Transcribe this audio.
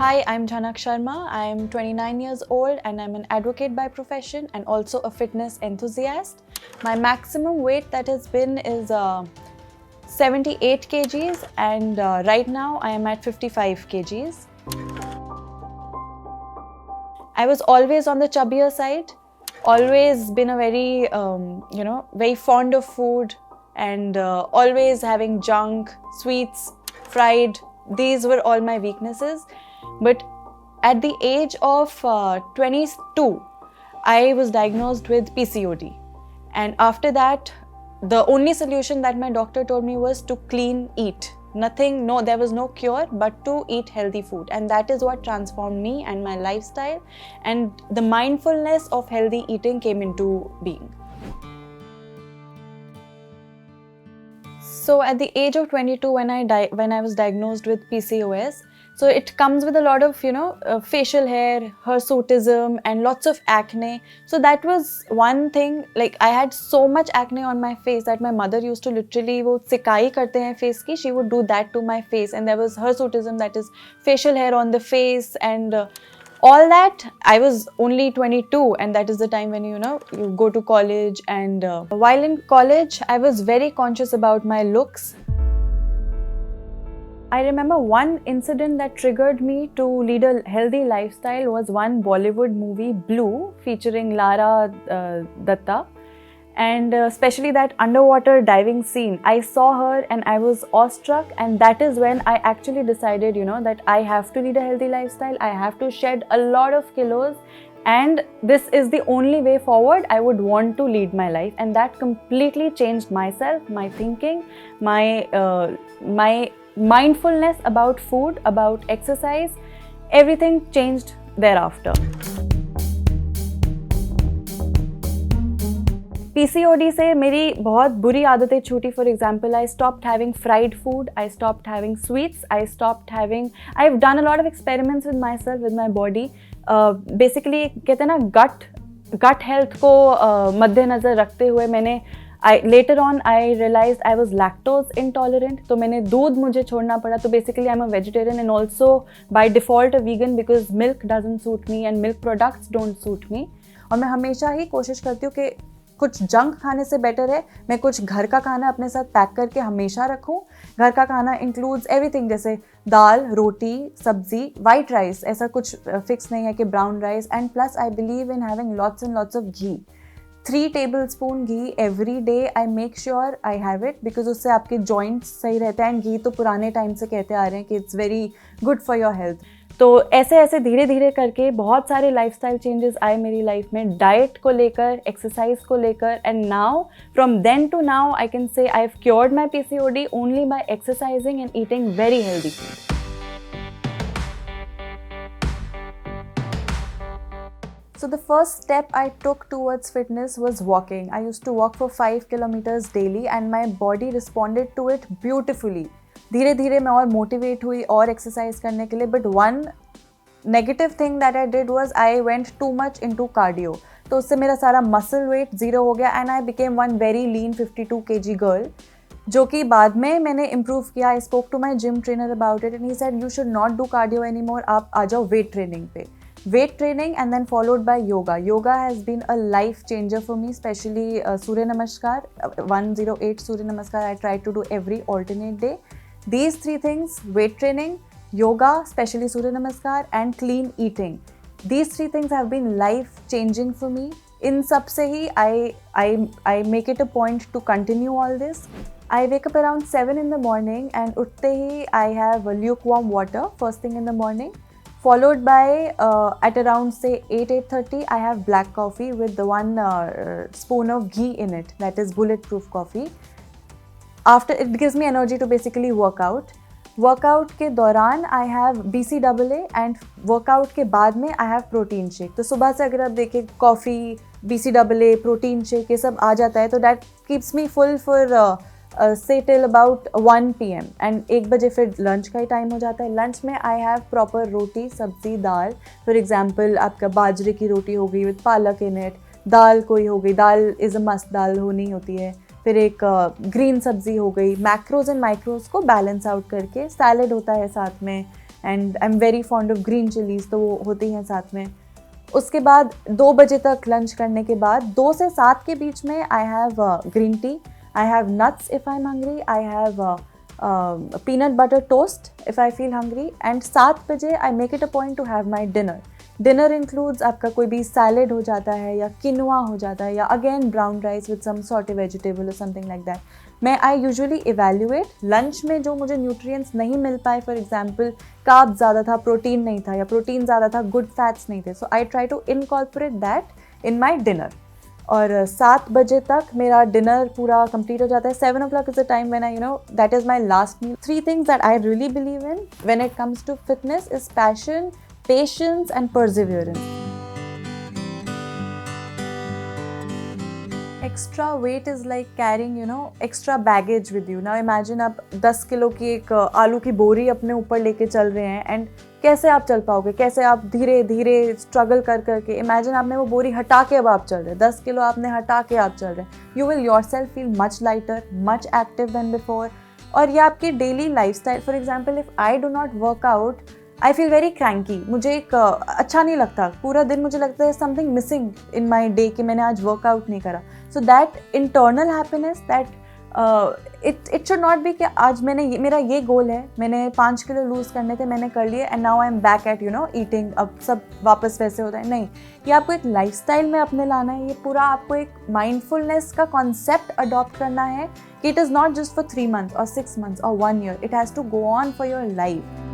Hi, I'm Jhanak Sharma. I'm 29 years old and I'm an advocate by profession and also a fitness enthusiast. My maximum weight that has been is 78 kgs and right now I am at 55 kgs. I was always on the chubbier side, always been a very, very fond of food and always having junk, sweets, fried. These were all my weaknesses. But at the age of 22, I was diagnosed with PCOD. And after that, the only solution that my doctor told me was to clean eat. There was no cure but to eat healthy food. And that is what transformed me and my lifestyle. And the mindfulness of healthy eating came into being. So at the age of 22, when I was diagnosed with PCOS, so it comes with a lot of, facial hair, hirsutism, and lots of acne. So that was one thing. Like I had so much acne on my face that my mother used to literally, वो सिकाई करते हैं face की, she would do that to my face. And there was hirsutism, that is facial hair on the face, and all that. I was only 22, and that is the time when you go to college. And while in college, I was very conscious about my looks. I remember one incident that triggered me to lead a healthy lifestyle was one Bollywood movie, Blue, featuring Lara Datta. And especially that underwater diving scene. I saw her and I was awestruck, and that is when I actually decided, that I have to lead a healthy lifestyle. I have to shed a lot of kilos, and this is the only way forward I would want to lead my life. And that completely changed myself, my thinking, my mindfulness about food, about exercise. Everything changed thereafter. PCOD से मेरी बहुत बुरी आदतें छूटी. For example, I stopped having fried food, I stopped having sweets, I've done a lot of experiments with myself, with my body. Basically कहते हैं ना gut health को मद्देनज़र रखते हुए मैंने later on I realized I was lactose intolerant, तो मैंने दूध मुझे छोड़ना पड़ा. तो basically I'm a vegetarian and also by default a vegan because milk doesn't suit me and milk products don't suit me. और मैं हमेशा ही कोशिश करती हूँ कि कुछ जंक खाने से बेटर है मैं कुछ घर का खाना अपने साथ पैक करके हमेशा रखूं. घर का खाना इंक्लूड्स एवरीथिंग, जैसे दाल, रोटी, सब्जी, वाइट राइस. ऐसा कुछ फिक्स नहीं है कि brown rice. And plus I believe in having lots and lots of ghee. 3 tablespoon ghee every day. I make sure I have it because उससे आपके जॉइंट्स सही रहते हैं. एंड घी तो पुराने टाइम से कहते आ रहे हैं कि it's very good for your health. तो ऐसे धीरे धीरे करके बहुत सारे लाइफस्टाइल चेंजेस आए मेरी लाइफ में, डाइट को लेकर, एक्सरसाइज को लेकर. And now from then to now I can say I have cured my PCOD only by exercising and eating very healthy food. So the first step I took towards fitness was walking. I used to walk for 5 kilometers daily and my body responded to it beautifully. धीरे धीरे मैं और motivate हुई और exercise करने के लिए. But one negative thing that I did was I went too much into cardio. तो उससे मेरा सारा मसल वेट ज़ीरो हो गया and I became one very lean 52 kg girl, जो कि बाद में मैंने इम्प्रूव किया. I spoke to my gym trainer about it and he said you should not do cardio any more, आप आ जाओ वेट ट्रेनिंग पे. Weight training and then followed by yoga. Yoga has been a life changer for me, especially Surya Namaskar, 108 Surya Namaskar I try to do every alternate day. These 3 things, weight training, yoga, especially Surya Namaskar, and clean eating. These 3 things have been life changing for me. In sab se hi I make it a point to continue all this. I wake up around 7 in the morning and utte hi I have lukewarm water first thing in the morning. Followed by at around say 8:30 I have black coffee with the 1 spoon of ghee in it, that is bulletproof coffee. After it gives me energy to basically work out. Workout के दौरान I have BCAA and workout के बाद में I have protein shake. तो सुबह से अगर आप देखें कॉफ़ी, BCAA, protein shake ये सब आ जाता है तो that keeps me full for say till about 1 PM and 1 बजे फिर लंच का ही टाइम हो जाता है. लंच में आई हैव प्रॉपर रोटी, सब्जी, दाल. फॉर एग्जांपल आपका बाजरे की रोटी हो गई विद पालक इन इट, दाल कोई हो गई, दाल इज़ अ मस्ट, दाल होनी होती है. फिर एक ग्रीन सब्जी हो गई. मैक्रोज एंड माइक्रोज को बैलेंस आउट करके सैलड होता है साथ में. And I am very fond of green chillies, तो वो होती हैं साथ में। उसके बाद 2 बजे तक लंच करने के बाद 2 से 7 के बीच में I have green tea, I have nuts if I am hungry, I have peanut butter toast if I feel hungry, and 7 बजे I make it a point two have my dinner. Dinner includes आपका कोई भी salad हो जाता है या किनवा हो जाता है या again brown rice with some sort vegetable और समथिंग लाइक दैट। मैं आई यूजुअली इवेल्युएट लंच में जो मुझे न्यूट्रिएंट्स नहीं मिल पाए, फॉर एग्जांपल कार्ब ज़्यादा था, प्रोटीन नहीं था, या प्रोटीन ज़्यादा था, गुड फैट्स नहीं थे, so I try to incorporate that in my dinner. और 7 बजे तक मेरा डिनर पूरा कंप्लीट हो जाता है। 7 o'clock is the time when I that is my last meal. 3 things that I really believe in when it comes to fitness is passion, patience and perseverance. Extra weight is like carrying extra baggage with you. Now imagine आप 10 kilo की एक आलू की बोरी अपने ऊपर लेके चल रहे हैं, एंड कैसे आप चल पाओगे, कैसे आप धीरे धीरे स्ट्रगल कर करके, इमेजिन आपने वो बोरी हटा के अब आप चल रहे हैं, 10 किलो आपने हटा के आप चल रहे हैं, you will yourself feel much lighter, much active than before. और ये आपकी daily lifestyle, for example if I do not work out I feel very cranky, मुझे एक अच्छा नहीं लगता, पूरा दिन मुझे लगता है something missing in my day कि मैंने आज वर्कआउट नहीं करा। So that internal happiness, that it should not be कि आज मैंने मेरा ये गोल है, मैंने 5 किलो लूज़ करने थे, मैंने कर लिए and now I am back at eating, अब सब वापस वैसे होता है। नहीं, ये आपको एक लाइफस्टाइल में अपने लाना है, ये पूरा आपको एक माइंडफुलनेस का कॉन्सेप्ट अडॉप्ट करना है कि it is not just for 3 months और 6 months और 1 year, it has to go on for your life.